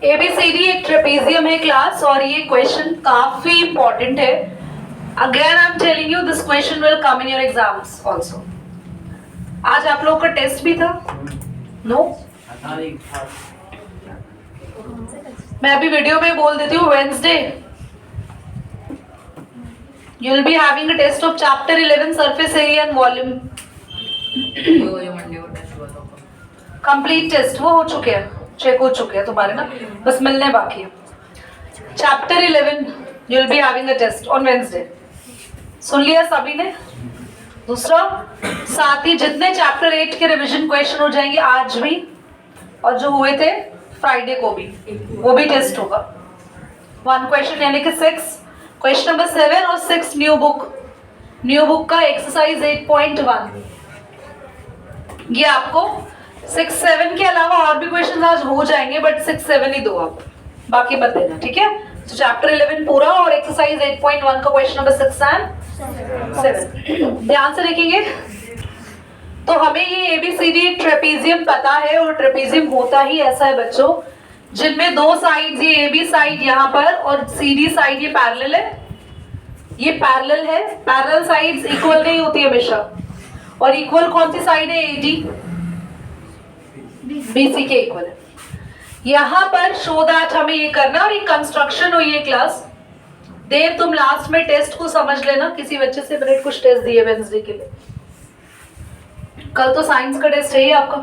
ABCD एक trapezium है class, और ये क्वेश्चन काफी इंपॉर्टेंट है. Again I am telling you this question will come in your exams also. आज आप लोगों का टेस्ट भी था? नो? मैं अभी वीडियो में बोल देती हूँ. Wednesday you will be having a test of chapter 11 surface area and volume. Complete test वो हो चुके हैं, चेक हो चुके हैं तुम्हारे ना, बस मिलने बाकी है. Chapter 11 you will be having a test on Wednesday. सुन लिया सभी ने? दूसरा, साथ ही जितने चैप्टर 8 के रिवीजन क्वेश्चन हो जाएंगे आज भी, और जो हुए थे फ्राइडे को भी, वो भी टेस्ट होगा. 1 क्वेश्चन यानी कि 6 क्वेश्चन नंबर 7 और 6 न्यू बुक का एक्सरसाइज 8.1. ये आपको 6-7 के अलावा और भी क्वेश्चन आज हो जाएंगे, बट 6-7 ही दो आप, बाकी मत देना, ठीक है? तो चैप्टर 11 पूरा और एक्सरसाइज 8.1 का क्वेश्चन नंबर 6 एंड 7 ध्यान से देखेंगे. तो हमें ये ABCD ट्रेपेजियम पता है, और ट्रेपेजियम होता ही ऐसा है बच्चों जिनमें दो साइड, ये AB साइड यहाँ पर और CD साइड ये पैरेलल है. ये पैरेलल है. पैरेलल साइड्स इक्वल नहीं होती हमेशा, और इक्वल कौन सी साइड है? AD BC के इक्वल है. यहाँ पर शो दैट हमें ये करना, और ये कंस्ट्रक्शन हुई है क्लास. देव तुम लास्ट में टेस्ट को समझ लेना. किसी बच्चे से मैंने कुछ टेस्ट दिए वेडनेसडे के लिए. कल तो साइंस का टेस्ट है ही आपका.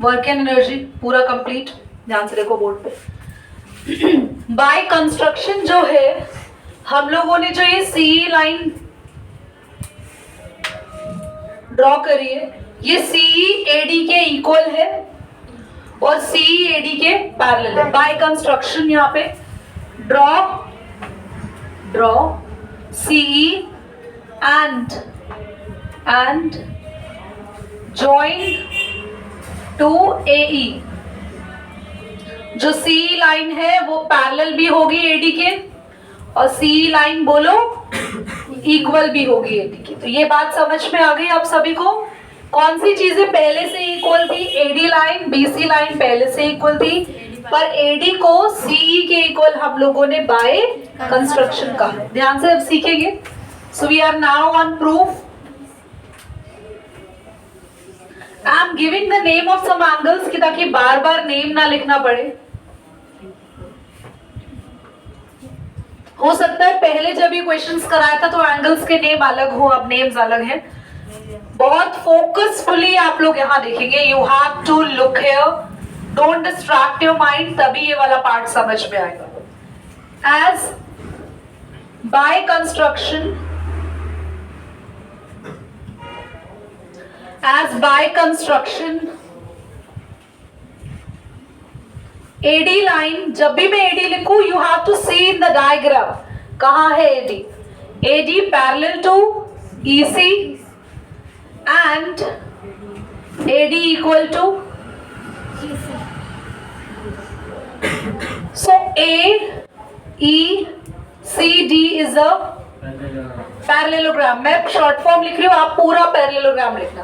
वर्क एंड एनर्जी पूरा कंप्लीट. ध्यान से देखो बोर्ड पे. बाय कंस्ट्रक्शन जो है, हम लोगों ने जो ये CE लाइन ड्रॉ करी है, ये CE AD के इक्वल है और CE AD के पैरेलल है. बाय कंस्ट्रक्शन यहाँ पे draw CE and join to AE. जो CE लाइन है वो पैरेलल भी होगी AD के, और CE लाइन बोलो इक्वल भी होगी AD की. तो ये बात समझ में आ गई आप सभी को? कौन सी चीजें पहले से इक्वल थी? AD लाइन, BC लाइन पहले से इक्वल थी, पर AD को CE के इक्वल हम लोगों ने बाय कंस्ट्रक्शन कहा. ध्यान से अब सीखेंगे. So we are now on proof. I am giving the name of some angles कि ताकि बार बार नेम ना लिखना पड़े. हो सकता है पहले जब ये क्वेश्चंस कराया था तो एंगल्स के नेम अलग हो, अब नेम्स अलग हैं. बहुत फोकसफुली आप लोग यहाँ देखेंगे. You have to look here, don't distract your mind, तभी ये वाला पार्ट समझ में आएगा. As by construction AD line, जब भी मैं AD लिखूं you have to see in the diagram. कहाँ है AD parallel to EC and AD equal to so AECD is a parallelogram. मैं शॉर्ट फॉर्म लिख रही हूँ, आप पूरा पैरेललोग्राम लिखना.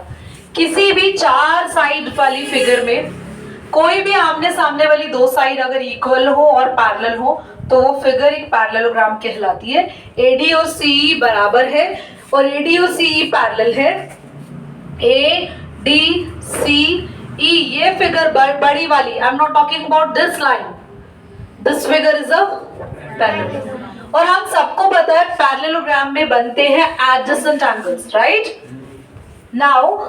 किसी भी 4 साइड वाली फिगर में कोई भी आमने सामने वाली 2 साइड अगर इक्वल हो और पैरेलल हो तो वो फिगर एक पैरेललोग्राम कहलाती है. AD और CE बराबर है और AD और CE पैरेलल है. ADCE ये फिगर बड़ी वाली, I am not talking about this line, this figure is a parallel. और हम सबको पता है पैरेललोग्राम में बनते हैं adjacent angles, right? Now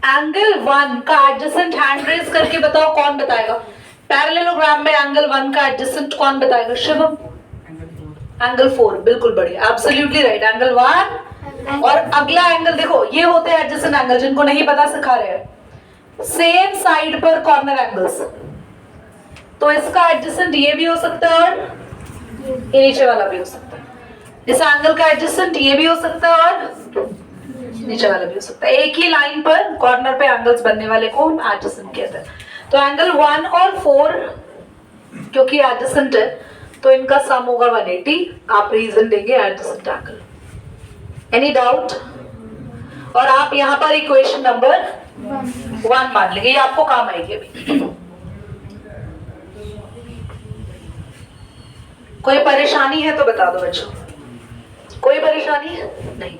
angle 1 का एडजेसेंट हैंड रेज करके बताओ, कौन बताएगा? पैरेललोग्राम में एंगल 1 का एडजेसेंट कौन बताएगा? शिवम. एंगल 4. बिल्कुल बढ़िया, एब्सोल्युटली राइट. एंगल 1 और अगला एंगल देखो, ये होते हैं एडजेसेंट एंगल. जिनको नहीं पता सिखा रहे हैं. सेम साइड पर कॉर्नर एंगल्स, तो इसका एडजेसेंट ये भी हो सकता है और ये नीचे वाला भी हो सकता है. इस एंगल का एडजेसेंट ये भी हो सकता है और नीचे वाला भी हो सकता है. एक ही लाइन पर कॉर्नर पे एंगल्स बनने वाले को हम एडजेसेंट कहते हैं. तो एंगल 1 और 4 क्योंकि एडजेसेंट है तो इनका सम होगा 180. आप रीजन देंगे एडजेसेंट एंगल. Any doubt? और आप यहाँ पर इक्वेशन नंबर 1 मान लेंगे, ये आपको काम आएगी अभी. कोई परेशानी है तो बता दो बच्चों, कोई परेशानी है नहीं।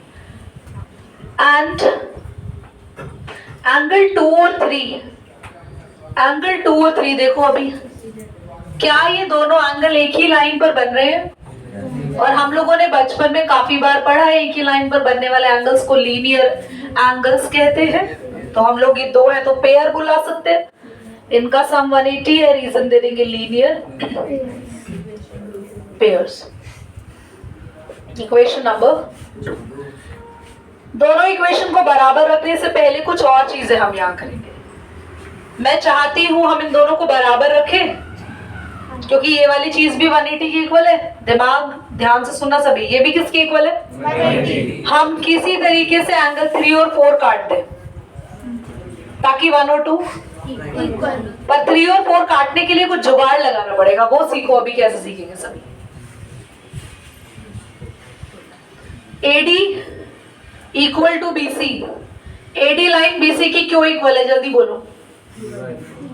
एंड एंगल 2 और 3, एंगल 2 और 3 देखो अभी, क्या ये दोनों एंगल एक ही लाइन पर बन रहे हैं? और हम लोगों ने बचपन में काफी बार पढ़ा है एक ही लाइन पर बनने वाले एंगल्स को लीनियर एंगल्स कहते हैं। तो हम लोग ये दो है तो पेयर बुला सकते हैं, इनका सम 180 है, रीजन दे देंगे लीनियर पेयर्स। इक्वेशन नंबर, दोनों इक्वेशन को बराबर रखने से पहले कुछ और चीजें हम यहाँ करेंगे। मैं चाहती हूं हम इन दोनों को बराबर रखें, क्योंकि ये वाली चीज भी 180 की इक्वल है। दिमाग ध्यान से सुनना सभी, ये भी किसकी इक्वल है? 180। हम किसी तरीके से एंगल 3 और 4 काट दें ताकि 1 और 2 इक्वल। पर 3 और 4 काटने के लिए कुछ जुगाड़ लगाना पड़ेगा, वो सीखो अभी कैसे सीखेंगे सभी। AD equal to BC, AD line BC की क्यों इक्वल है जल्दी बोलो?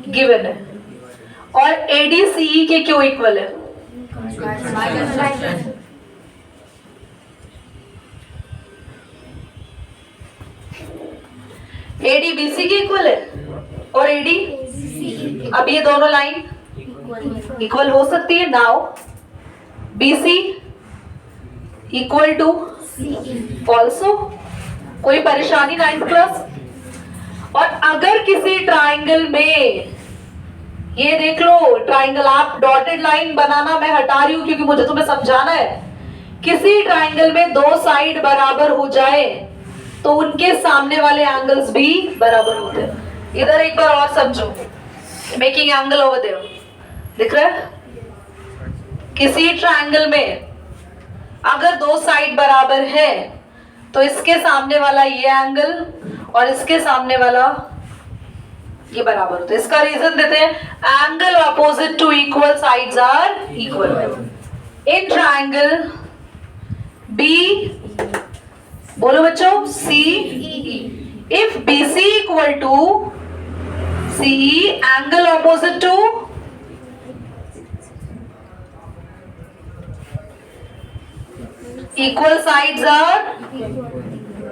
गिवन है। और AD CE के क्यों इक्वल है? AD BC की इक्वल है और AD अब ये दोनों लाइन इक्वल हो सकती है। Now BC equal to also, कोई परेशानी 9th क्लास? और अगर किसी ट्राइंगल में, ये देख लो ट्राइंगल, आप डॉटेड लाइन बनाना मैं हटा रही हूं क्योंकि मुझे तुम्हें समझाना है। किसी ट्राइंगल में दो साइड बराबर हो जाए तो उनके सामने वाले एंगल्स भी बराबर होते हैं। इधर एक बार और समझो, मेकिंग एंगल ओवर देयर, दिख रहा है? किसी ट्राइंगल में अगर दो साइड बराबर है तो इसके सामने वाला ये एंगल और इसके सामने वाला ये बराबर होता है। इसका रीजन देते हैं, angle opposite to equal sides are equal. In triangle B, बोलो बच्चों, CE, if BC equal to CE, angle opposite to equal sides are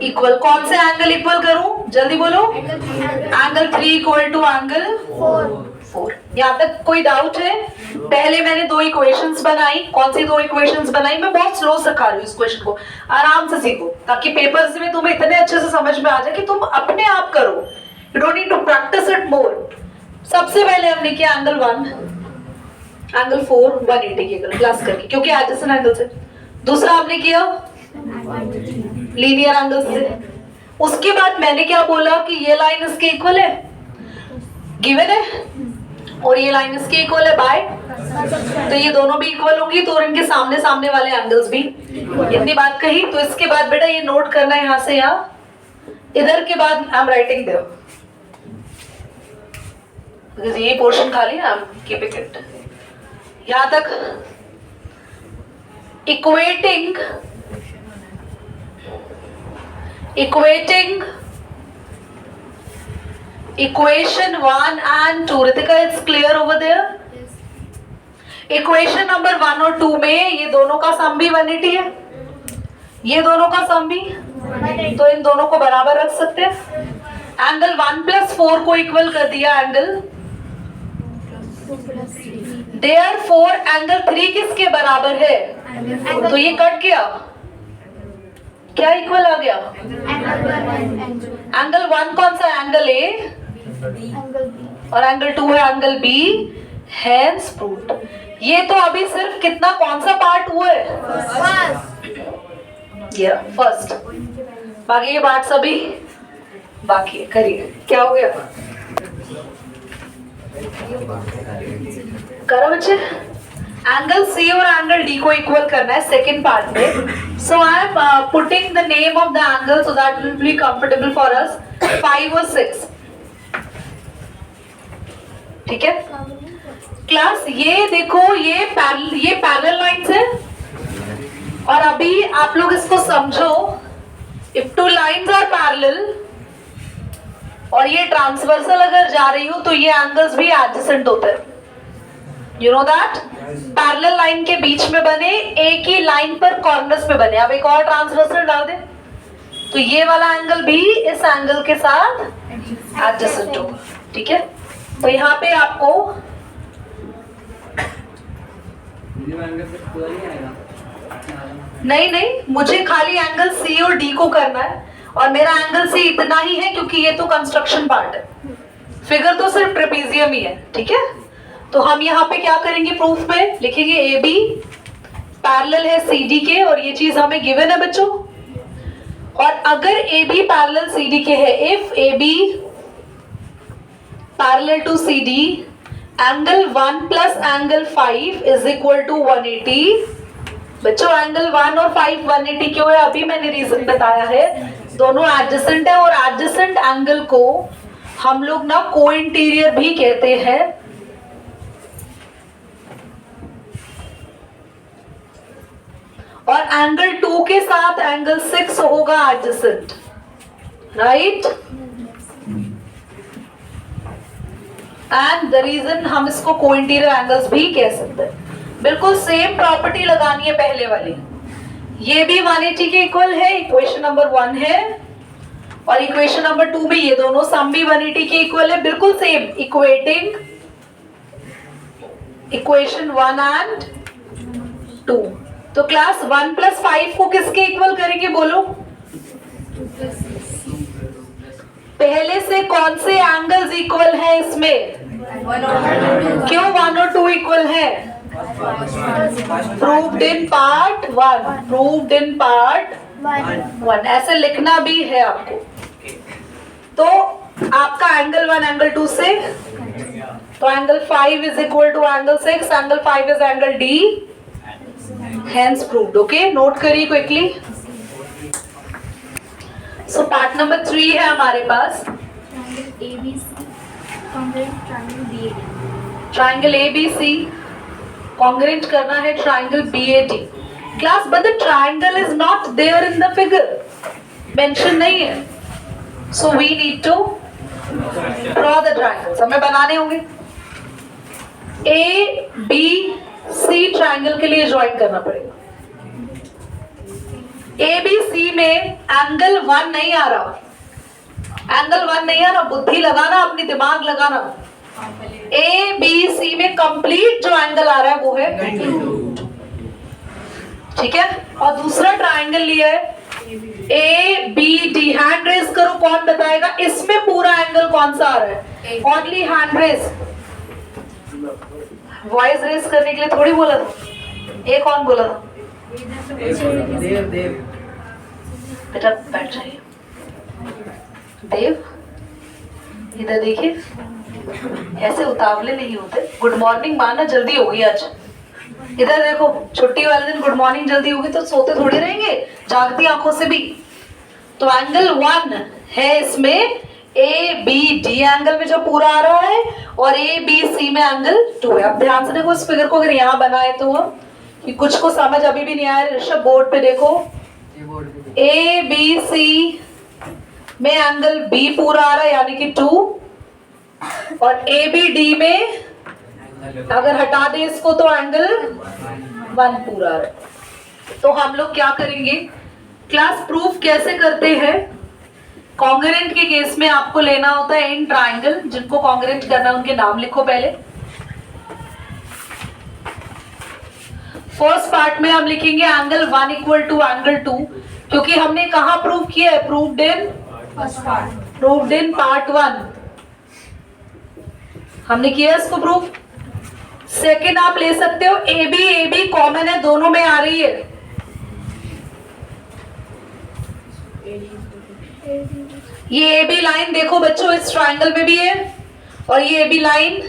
equal. कौन से एंगल इक्वल करूं जल्दी बोलो? Angle 3 equal to angle 4। यहाँ तक कोई डाउट है? पहले मैंने दो इक्वेशंस बनाई, कौन सी दो इक्वेशंस बनाई? मैं बहुत स्लो सिखा रही हूँ इस क्वेश्चन को, आराम से सीखो ताकि पेपर्स में तुम्हें इतने अच्छे से समझ में आ जाए कि तुम अपने आप करो, you don't need to practise it more. सबसे पहले हमने किया एंगल 1 एंगल 4 180 के प्लस करके, क्योंकि एडजेसेंट एंगल से। दूसरा हमने किया लीनियर एंगल से। उसके बाद मैंने क्या बोला कि ये लाइन इसके इक्वल है, गिवन है, और ये लाइन इसके इक्वल है बाय, तो ये दोनों भी इक्वल होंगी तो इनके सामने सामने वाले एंगल्स भी। इतनी बात कही तो इसके बाद बेटा ये नोट करना है यहाँ से यहाँ, इधर के बाद I am writing there, because ये पोर्शन खाली है, आई एम कीपिंग इट। यहाँ तक equating equation 1 and 2, Ritika, it's clear over there? Yes. Equation number 1 और 2 में ये दोनों का सम भी 180 है, ये दोनों का सम भी, तो इन दोनों को बराबर रख सकते हैं। एंगल 1 + 4 को इक्वल कर दिया एंगल, देयरफॉर एंगल 3 किसके बराबर है? तो ये कट गया, क्या इक्वल आ गया? एंगल 1 कौन सा? एंगल A, और एंगल 2 है एंगल B, हेंस प्रूव्ड। ये तो अभी सिर्फ कितना, कौन सा पार्ट हुआ है? ये फर्स्ट, बाकी ये पार्ट सभी बाकी है। करिए, क्या हो गया? करो बच्चे। एंगल C और एंगल D को इक्वल करना है सेकेंड पार्ट में। So I am putting the name of the angle so that will be comfortable for us. 5 और 6, ठीक है क्लास? ये देखो, ये पैरेलल लाइंस है, और अभी आप लोग इसको समझो, if two lines are parallel और ये ट्रांसवर्सल अगर जा रही हो तो ये एंगल्स भी एडजेसेंट होते हैं। You know that parallel line के बीच में बने, एक ही लाइन पर कॉर्नर्स पे बने। अब एक और ट्रांसवर्सल डाल दे तो ये वाला एंगल भी इस एंगल के साथ एडजेसेंट होगा। ठीक है, तो यहाँ पे आपको नहीं, मुझे खाली एंगल सी और डी को करना है, और मेरा एंगल सी इतना ही है क्योंकि ये तो कंस्ट्रक्शन पार्ट है, फिगर तो सिर्फ ट्रेपेजियम ही है। ठीक है, तो हम यहाँ पे क्या करेंगे, प्रूफ में लिखेंगे ए बी पैरेलल है सी डी के, और ये चीज हमें गिवन है बच्चों। और अगर A B parallel C D के है, if A B parallel to C D, angle 1 plus angle 5 is equal to 180। बच्चों एंगल 1 और 5 180 क्यों है, अभी मैंने रीजन बताया है, दोनों एडजेसेंट है, और एडजेसेंट एंगल को हम लोग ना को इंटीरियर भी कहते हैं। और एंगल 2 के साथ एंगल 6 होगा adjacent, right. And the reason हम इसको को इंटीरियर एंगल्स भी कह सकते हैं। बिल्कुल सेम प्रॉपर्टी लगानी है पहले वाली, ये भी 180 के इक्वल है, इक्वेशन नंबर 1 है, और इक्वेशन नंबर 2 भी, ये दोनों सम भी 180 के इक्वल है, बिल्कुल सेम, इक्वेटिंग इक्वेशन 1 एंड 2। तो क्लास 1 प्लस 5 को किसके इक्वल करेंगे बोलो, पहले से कौन से एंगल्स इक्वल है इसमें, क्यों 1 और 2 इक्वल है, proved in part 1, proved in part 1, ऐसे लिखना भी है आपको। तो आपका एंगल 1 एंगल 2 से, तो angle 5 is equal to angle 6, angle 5 is angle D, hence proved। okay, note करिए क्विकली। सो पार्ट नंबर 3 है हमारे पास, ट्राइंगल ABC कॉन्ग्रेंट करना है triangle BAD। Class but the triangle is not there in the figure, mention नहीं है, so we need to draw the triangles, हमें बनाने होंगे। ABC ट्राइंगल के लिए ज्वाइन करना पड़ेगा। ABC में एंगल 1 नहीं आ रहा, एंगल 1 नहीं आ रहा, बुद्धि लगाना, अपनी दिमाग लगाना। ABC में कंप्लीट जो एंगल आ रहा है वो है 92। ठीक है, और दूसरा ट्राइंगल लिया है ABD, हैंड रेज करो, कौन बताएगा इसमें पूरा एंगल कौन सा आ रहा है, only hand raise, voice raise करने के लिए थोड़ी बोला था, एक कौन बोला था, देव बेटा बैठ जाइए, देव इधर देखिए, ऐसे उतावले नहीं होते। गुड मॉर्निंग माना जल्दी हो गई आज, इधर देखो, छुट्टी वाले दिन गुड मॉर्निंग जल्दी होगी तो सोते थोड़ी रहेंगे, जागती आंखों से भी। तो एंगल 1 है इसमें, ABD एंगल में जो पूरा आ रहा है, और ABC में एंगल 2 है। अब ध्यान से देखो इस फिगर को, अगर यहाँ बनाए तो कि कुछ को समझ अभी भी नहीं आया, ऋषभ बोर्ड पे देखो, ABC में एंगल B पूरा आ रहा है यानी कि 2, और ABD में अगर हटा दे इसको तो एंगल 1 पूरा आ रहा है। तो हम लोग क्या करेंगे, क्लास प्रूफ कैसे करते हैं, कॉन्ग्रुएंट के केस में आपको लेना होता है इन ट्राइंगल, जिनको कॉन्ग्रुएंट करना है उनके नाम लिखो पहले। फर्स्ट पार्ट में हम लिखेंगे एंगल 1 इक्वल टू एंगल 2, क्योंकि हमने कहा प्रूव किया है, प्रूव्ड इन पार्ट 1 हमने किया इसको प्रूव। सेकेंड आप ले सकते हो AB कॉमन है, दोनों में आ रही है, ये AB लाइन देखो बच्चों इस ट्राइंगल में भी है, और ये AB लाइन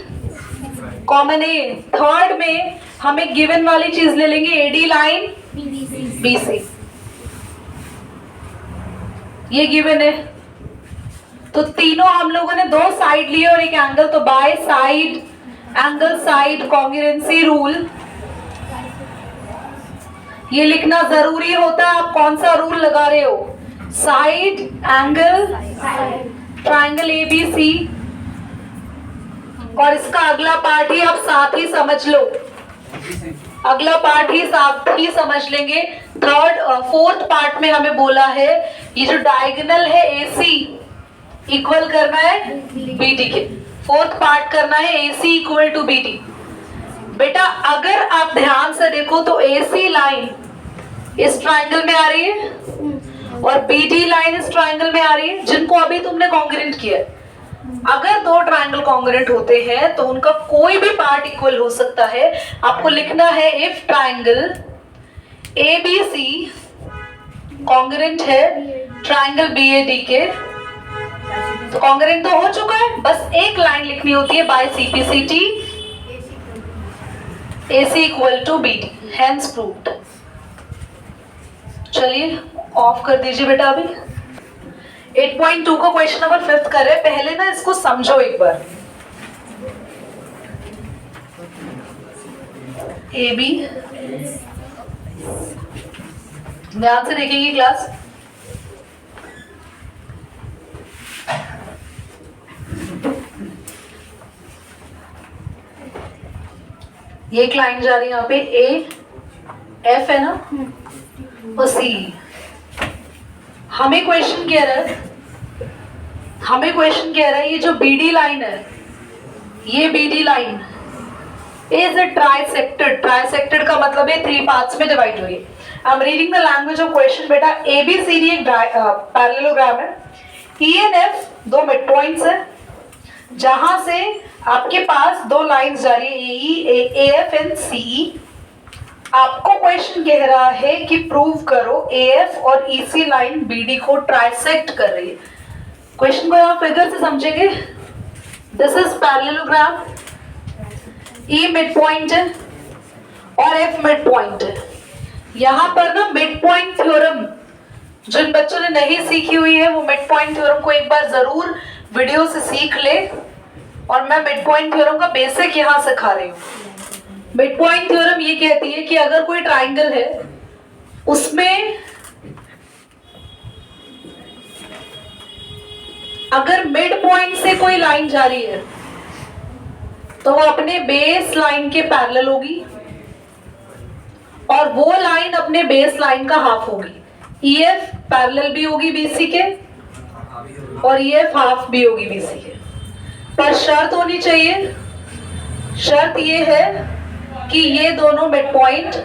कॉमन है। थर्ड में हम एक गिवन वाली चीज ले लेंगे, AD लाइन BC, ये गिवन है। तो तीनों हम लोगों ने 2 साइड लिए और एक एंगल, तो by side angle side congruency rule, ये लिखना जरूरी होता है। आप कौन सा रूल लगा रहे हो, साइड एंगल ट्राइंगल ABC और इसका अगला पार्ट ही आप साथ ही समझ लो, अगला पार्ट ही साथ ही समझ लेंगे। फोर्थ पार्ट में हमें बोला है ये जो डायगोनल है AC इक्वल करना है BD के, फोर्थ पार्ट करना है AC इक्वल टू BD। बेटा अगर आप ध्यान से देखो तो AC लाइन इस ट्राइंगल में आ रही है और BD लाइन इस ट्राइंगल में आ रही है, जिनको अभी तुमने कॉन्ग्रुएंट किया है। अगर दो ट्राइंगल कॉन्ग्रुएंट होते हैं तो उनका कोई भी पार्ट इक्वल हो सकता है। आपको लिखना है इफ ट्राइंगल ABC कॉन्ग्रुएंट है ट्राइंगल BAD के, तो कॉन्ग्रुएंट तो हो चुका है, बस एक लाइन लिखनी होती है by CPCT AC equal to BD, hence proved. चलिए ऑफ कर दीजिए बेटा। अभी 8.2 का क्वेश्चन नंबर 5 कर रहे हैं। पहले ना इसको समझो एक बार। AB ध्यान से देखेंगे क्लास। ये एक लाइन जा रही है यहाँ पे AF है ना और C। हमें क्वेश्चन कह रहा है ये जो BD लाइन है, ये BD line is trisected. Trisected का मतलब है 3 पार्ट्स में डिवाइड हुई। I am reading the language of question. बेटा ABCD एक पैरेललोग्राम है। ENF दो मिड पॉइंट्स है, जहां से आपके पास दो लाइंस जा रही है AF एंड CE। आपको क्वेश्चन कह रहा है कि प्रूव करो AF और EC लाइन BD को ट्राइसेक्ट कर रही है। क्वेश्चन को यहाँ फिगर से समझेंगे। This is parallelogram, E mid point है और F मिड पॉइंट है। यहाँ पर ना मिड पॉइंट थ्योरम जिन बच्चों ने नहीं सीखी हुई है वो मिड पॉइंट थ्योरम को एक बार जरूर वीडियो से सीख ले। और मैं मिड पॉइंट थ्योरम का बेसिक यहाँ सिखा रही हूँ। मिड पॉइंट थ्योरम ये कहती है कि अगर कोई ट्राइंगल है उसमें अगर मिड पॉइंट से कोई लाइन जा रही है तो वो अपने बेस लाइन के पैरेलल होगी और वो लाइन अपने बेस लाइन का हाफ होगी। EF पैरेलल भी होगी BC के और EF हाफ भी होगी BC के। पर शर्त होनी चाहिए, शर्त ये है कि ये दोनों मिड पॉइंट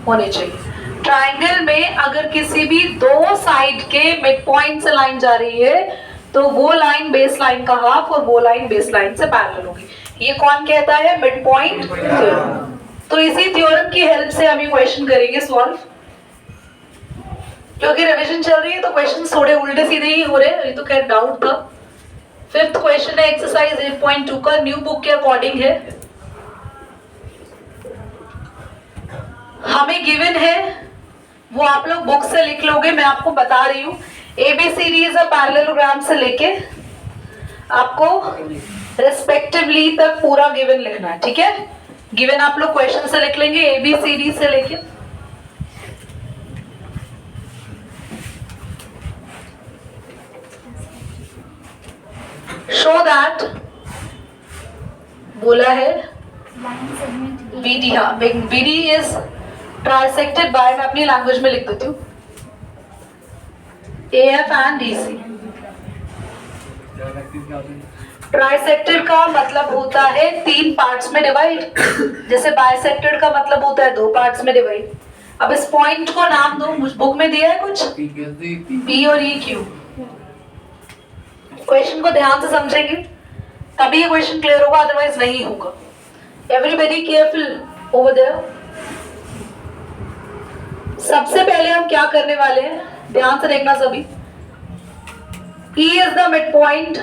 होने चाहिए। ट्राइंगल में अगर किसी भी दो साइड के मिड पॉइंट से लाइन जा रही है तो वो लाइन बेस लाइन का हाफ और वो लाइन बेस लाइन से पैरेलल होगी। ये कौन कहता है? Mid point theorem. तो इसी थ्योरम की हेल्प से हम ये क्वेश्चन करेंगे सॉल्व। क्योंकि रिवीजन चल रही है तो क्वेश्चन थोड़े उल्टे सीधे ही हो रहे हैं, ये तो खैर डाउट था। 5th क्वेश्चन है एक्सरसाइज 8.2 का, न्यू बुक के अकॉर्डिंग है। हमें गिवन है वो आप लोग बुक से लिख लोगे, मैं आपको बता रही हूँ। ABCD इज अ पैरेललोग्राम से लेके आपको रेस्पेक्टिवली तक पूरा गिवन लिखना है, ठीक है? गिवन आप लोग क्वेश्चन से लिख लेंगे ABCD से लेके। शो दैट बोला है BD, हाँ BD इज ट्राइसेक्टेड बाय, मैं अपनी लैंग्वेज में लिख देती हूँ, AF एंड DC। ट्राइसेक्टेड का मतलब होता है 3 पार्ट्स में डिवाइड, जैसे बाइसेक्टेड का मतलब होता है 2 पार्ट्स में डिवाइड। अब इस पॉइंट को नाम दो, बुक में दिया है कुछ P और EQ। क्वेश्चन को ध्यान से समझेंगे तभी ये क्वेश्चन क्लियर होगा, अदरवाइज नहीं होगा। Everybody careful over there. सबसे पहले हम क्या करने वाले हैं, ध्यान से देखना सभी। E is the mid point,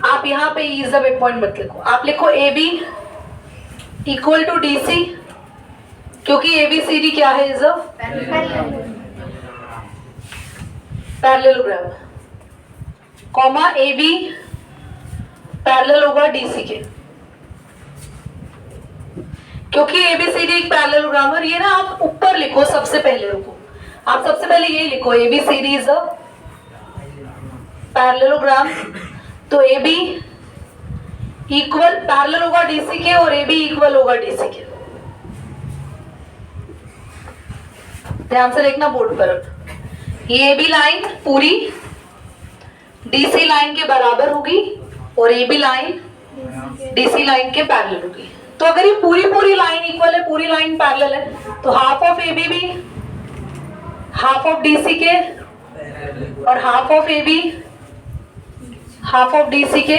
आप यहां पे E is the mid point मत लिखो, आप लिखो AB इक्वल टू DC, क्योंकि ABCD क्या है? Is a parallelogram, comma AB parallel होगा DC के। क्योंकि ABCD एक पैरेललोग्राम है, ये ना आप ऊपर लिखो सबसे पहले, रुको आप सबसे पहले ये लिखो ABCD इज अ पैरेललोग्राम। तो AB इक्वल पैरेलल होगा DC के और AB इक्वल होगा DC के। ध्यान से देखना बोर्ड पर। ये AB लाइन पूरी DC लाइन के बराबर होगी और AB लाइन DC लाइन के पैरेलल होगी। तो अगर ये पूरी लाइन इक्वल है, पूरी लाइन पैरेलल है, तो हाफ ऑफ AB भी हाफ ऑफ DC के और half of AB half of DC के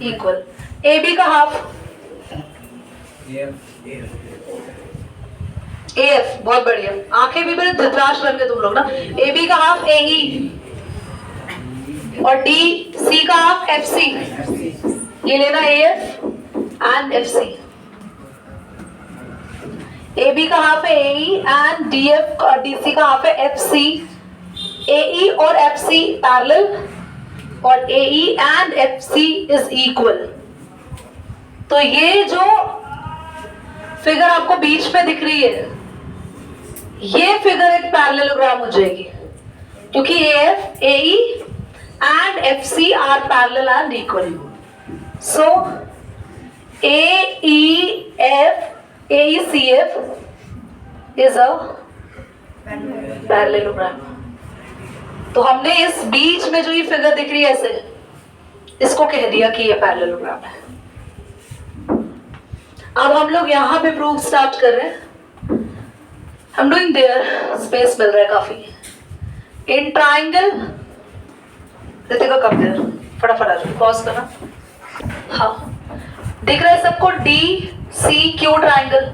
इक्वल। AB का हाफ AF, बहुत बढ़िया, आंखें भी बड़े धृतराष्ट्र बन गए तुम लोग ना। AB का हाफ AE और DC का हाफ FC। ये लेना AF एंड FC। AB का हाफ है AE एंड DC का हाफ है FC। AE और FC पैरेलल और AE and FC is equal. तो ये जो फिगर आपको बीच में दिख रही है, ये फिगर एक पैरेललोग्राम हो जाएगी, क्योंकि AF, AE and FC are parallel and equal. So AECF is a parallelogram. तो हमने इस बीच में जो ये फिगर दिख रही है ऐसे, इसको कह दिया कि ये पैरेललोग्राम है। अब हम लोग यहाँ पे प्रूफ स्टार्ट कर रहे हैं। I'm doing there, स्पेस मिल रहा है काफी। इन ट्राइंगल, रितिका कम देर, फटाफट आ जाओ, पॉज करना। हाँ, दिख रहा है सबको DCQ ट्राइंगल।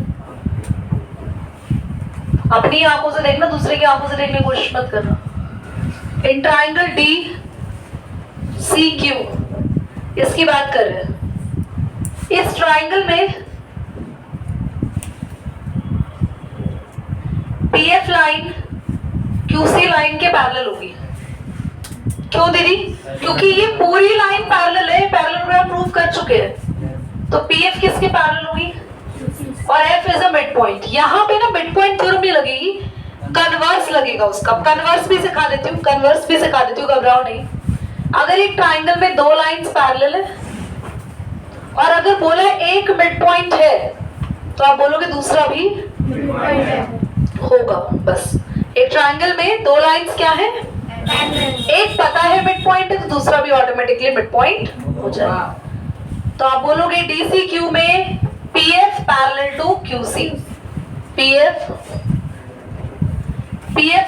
अपनी आंखों से देखना, दूसरे की आंखों से देखने की कोशिश मत करना। इन ट्राइंगल DCQ, इसकी बात कर रहे हैं। इस ट्राइंगल में PF लाइन QC लाइन के पैरेलल होगी। क्यों दीदी? क्योंकि ये पूरी लाइन पैरेलल है, पैरेललोग्राम प्रूव कर चुके हैं। तो PF किसके पैरेलल होगी? और F is a mid point. यहाँ पे ना मिड पॉइंट थ्योरम नहीं लगेगी, कन्वर्स लगेगा उसका। कन्वर्स भी सिखा देती हूँ, घबराओ नहीं। अगर एक ट्राइंगल में दो लाइंस पैरेलल है और अगर बोला एक मिड पॉइंट है, तो आप बोलोगे दूसरा भी होगा। बस एक ट्राइंगल में दो लाइंस क्या है? एक पता है मिड पॉइंट है, तो दूसरा भी ऑटोमेटिकली मिड पॉइंट हो जाएगा। तो आप बोलोगे DCQ में PF parallel to QC। PF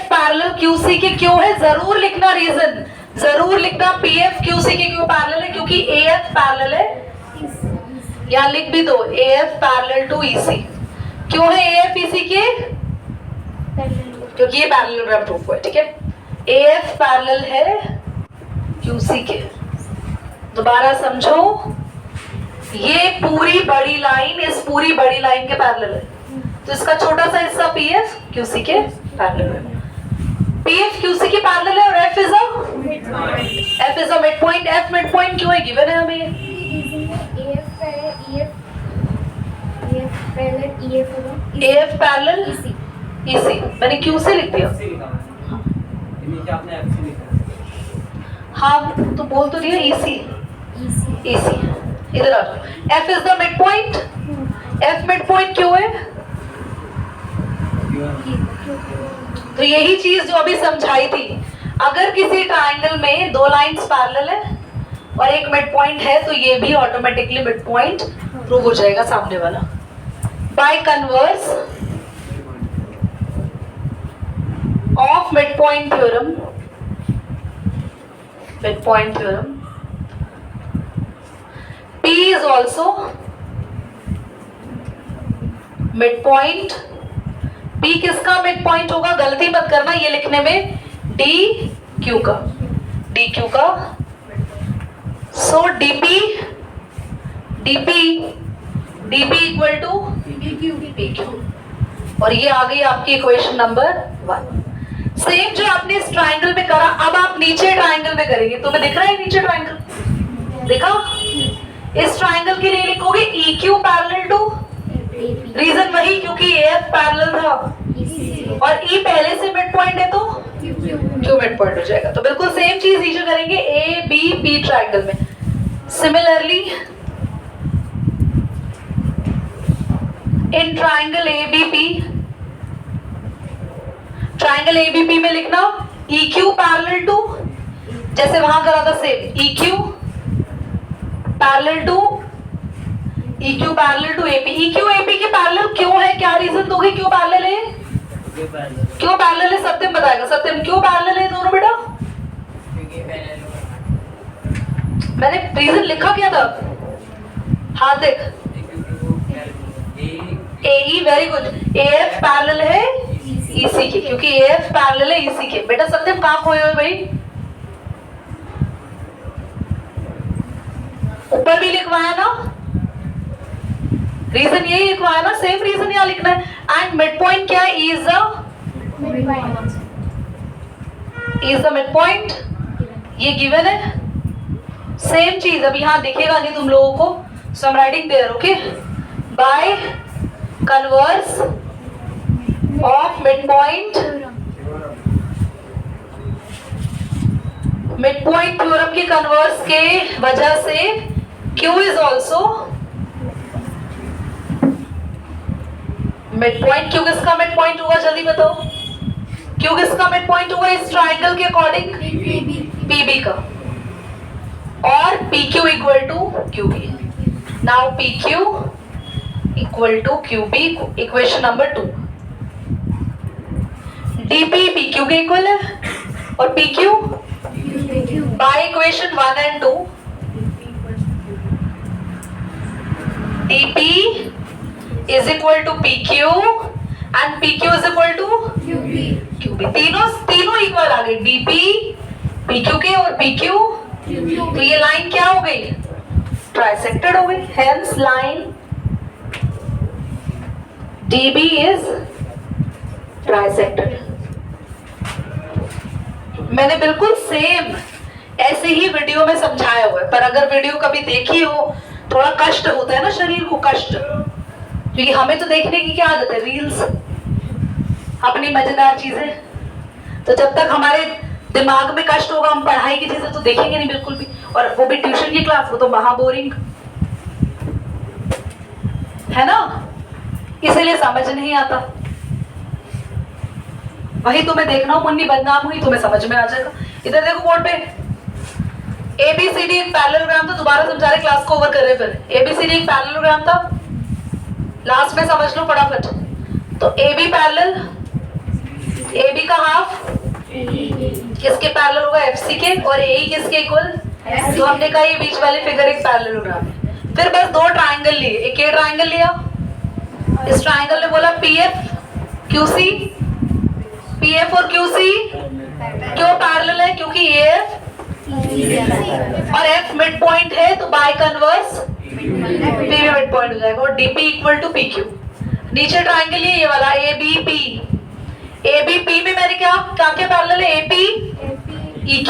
parallel QC के क्यों है? जरूर लिखना रीजन, जरूर लिखना। PF QC के क्यों पैरेलल है? क्योंकि AF पैरेलल है, यहाँ लिख भी दो, AF पैरेलल टू EC। क्यों है AF EC के? क्योंकि ये पैरेललोग्राम प्रूफ है, ठीक है। AF पैरेलल है QC के। दोबारा समझो, ये पूरी बड़ी लाइन इस पूरी बड़ी लाइन के पैरेलल है, तो इसका छोटा सा हिस्सा PF QC के पैरेलल है। PF QC के पैरेलल है और F is a mid point. F mid point क्यों है? गिवन है हमें। AF पैरेलल EC, मैंने QC लिख दिया। हाँ तो बोल तो दिया EC। इधर आ जाओ। F is the mid point. F mid point क्यों है? तो यही चीज जो अभी समझाई थी, अगर किसी ट्राइंगल में दो लाइंस पैरेलल है और एक मिड पॉइंट है, तो ये भी ऑटोमेटिकली मिड पॉइंट प्रूव हो जाएगा सामने वाला। Bye converse of mid point theorem, P is also mid point. P किसका मिड पॉइंट होगा? गलती मत करना ये लिखने में, DQ का। सो DP इक्वल टू PQ। और ये आ गई आपकी इक्वेशन नंबर 1। सेम जो आपने इस ट्राइंगल में करा, अब आप नीचे ट्राइंगल में करेंगे। तुम्हें दिख रहा है नीचे ट्राइंगल? देखा? इस ट्राइंगल के लिए लिखोगे EQ पैरेलल टू, रीजन वही क्योंकि AF पैरेलल था और ई पहले से मिड पॉइंट है तो क्यू मिड पॉइंट हो जाएगा। तो बिल्कुल सेम चीज नीचे करेंगे ए बी पी ट्राइंगल में। Similarly in triangle A B P, triangle A B P में लिखना ई क्यू पैरेलल टू, जैसे वहां करा था same, E Q parallel to E Q parallel to AP. E Q AP के पैरेलल क्यों है, क्या रीजन दोगे क्यों पैरेलल है? क्यों पैरेलल है सत्यम बताएगा। सत्यम क्यों पैरेलल है दोनों बेटा? मैंने रीजन लिखा क्या था? हाँ देख, a very good, A F parallel है ईसी के, क्योंकि ए एफ पैरेलल है ईसी के। बेटा सत्यम कहाँ खोए हुए भाई? ऊपर भी लिखवाया ना, रीजन यही लिखवाया ना, सेम रीजन यहाँ लिखना है। एंड मिड पॉइंट क्या है? इज द मिड पॉइंट, ये गिवन है। सेम चीज अब यहाँ दिखेगा नहीं तुम लोगों को, so I am writing there, okay. By converse of mid point, mid point theorem के कन्वर्स के वजह से Q is also mid point. Q किसका मिड पॉइंट होगा जल्दी बताओ? Q किसका मिड पॉइंट होगा इस ट्राइंगल के अकॉर्डिंग? PB का। और PQ equal to QB। Now PQ equal to QB, equation number 2। DP PQ के इक्वल है और PQ by equation 1 and 2 DP is equal to PQ and PQ is equal to QB। तीनों equal आ गए, DP PQ के और PQ। तो ये line क्या हो गई? ट्राइसेक्टेड हो गई। Hence line DB is trisected. मैंने बिल्कुल सेम ऐसे ही वीडियो में समझाया हुआ है, पर अगर वीडियो कभी देखी हो, थोड़ा कष्ट होता है ना शरीर को, कष्ट, क्योंकि हमें तो देखने की क्या आदत है, रील्स, अपनी मजेदार चीजें। तो जब तक हमारे दिमाग में कष्ट होगा हम पढ़ाई की चीजें तो देखेंगे नहीं बिल्कुल भी, और वो भी ट्यूशन की क्लास, वो तो महा बोरिंग है ना, इसीलिए समझ नहीं आता। वही तुम्हें देखना हो, मुन्नी बदनाम हुई, तुम्हें समझ में आ जाएगा। इधर देखो बोर्ड पे ABCD एक पैरेललोग्राम था, दोबारा समझा रहे, क्लास को ओवर कर रहे। फिर ABCD एक पैरेललोग्राम था, लास्ट में समझ लो फटाफट। तो AB पैरेलल, AB का हाफ किसके पैरेलल होगा? FC के, और AE किसके इक्वल? तो हमने कहा ये बीच वाली फिगर एक पैरेललोग्राम है। फिर बस दो ट्राइंगल लिए, एक ये ट्राइंगल लिया, इस ट्राइंगल ने बोला PF QC, PF और QC क्यों पैरेलल है? क्योंकि AF और F मिड पॉइंट है, तो by converse PB mid point हो जाएगा। और DP इक्वल टू PQ। नीचे ट्राइंगल ये वाला ABP, ABP में मैंने क्या पैरेलल है? AP EQ।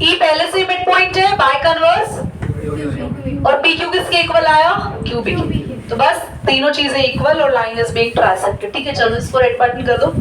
E पहले से मिड पॉइंट है, बाय कन्वर्स, और PQ किसके इक्वल आया? QB। तो बस तीनों चीजें इक्वल और लाइन इज बीइंग ट्राइसेक्टेड। ठीक है, चलो इसको रेड बटन कर दो।